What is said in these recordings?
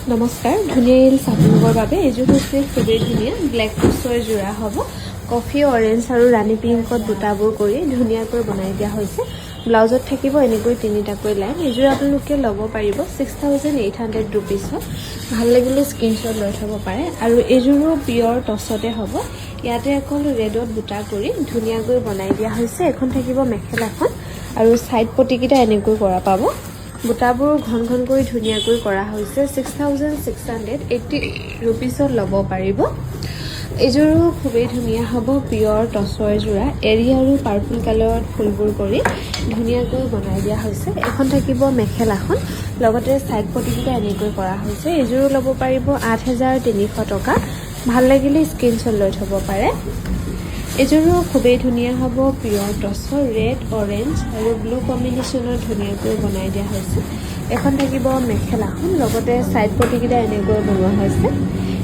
নমস্কাৰ ধুনীয়া চাদৰৰ বাবে এইযোৰ হৈছে খুবেই ধুনীয়া ব্লেক টচৰ যোৰা হ'ব কফি অৰেঞ্জ আৰু ৰাণী পিংকত বুটাবোৰ কৰি ধুনীয়াকৈ বনাই দিয়া হৈছে ব্লাউজত থাকিব এনেকৈ তিনিটাকৈ লাইন এইযোৰ আপোনালোকে ল'ব পাৰিব 6800 ৰুপিছত ভাল লাগিলে স্ক্ৰীনশ্বট লৈ থব পাৰে আৰু এইযোৰো পিয়ৰ টচতে হ'ব ইয়াতে অকল ৰেডত বুটা কৰি ধুনীয়াকৈ বনাই দিয়া হৈছে এখন থাকিব মেখেলাখন আৰু সাইড পটিকিটা এনেকৈ কৰা পাব বুটাবোৰ ঘন ঘন কৰি ধুনীয়াকৈ কৰা হৈছে 6680 ৰুপিছত ল'ব পাৰিব এইযোৰো খুবেই ধুনীয়া হ'ব পিয়ৰ টচৰ যোৰা এৰি আৰু পাৰ্পল কালাৰত ফুলবোৰ কৰি ধুনীয়াকৈ বনাই দিয়া হৈছে এখন থাকিব মেখেলাখন লগতে সাইড পটিকিটা এনেকৈ কৰা হৈছে এইযোৰো ল'ব পাৰিব 8300 টকা ভাল লাগিলে স্ক্ৰীনশ্বট লৈ থব পাৰে এইযোৰো খুবেই ধুনীয়া হ'ব পিয়ৰ টচৰ ৰেড অৰেঞ্জ আৰু ব্লু কম্বিনেশ্যনৰ ধুনীয়াকৈ বনাই দিয়া হৈছে এখন থাকিব মেখেলাখন লগতে সাইড পটিকিটা এনেকৈ বনোৱা হৈছে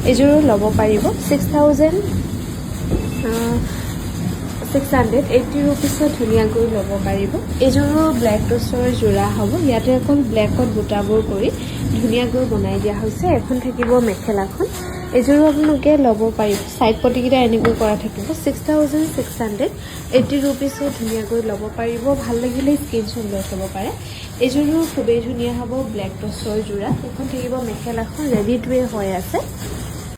এইযোৰো ল'ব পাৰিব 6680 ৰুপিছত ধুনীয়াকৈ ল'ব পাৰিব এইযোৰো ব্লেক টচৰ যোৰা হ'ব ইয়াতে অকল ব্লেকত বুটাবোৰ কৰি ধুনীয়াকৈ বনাই দিয়া হৈছে এখন থাকিব মেখেলাখন এইযোৰো আপোনালোকে ল'ব পাৰিব সাইড পটিকিটা এনেকৈ কৰা থাকিব 6680 ৰুপিছত ধুনীয়াকৈ ল'ব পাৰিব ভাল লাগিলে স্ক্ৰীনশ্বট লৈ থব পাৰে এইযোৰো খুবেই ধুনীয়া হ'ব ব্লেক টচৰ যোৰা এখন থাকিব মেখেলাখন ৰেডি টু ৱে হৈ আছে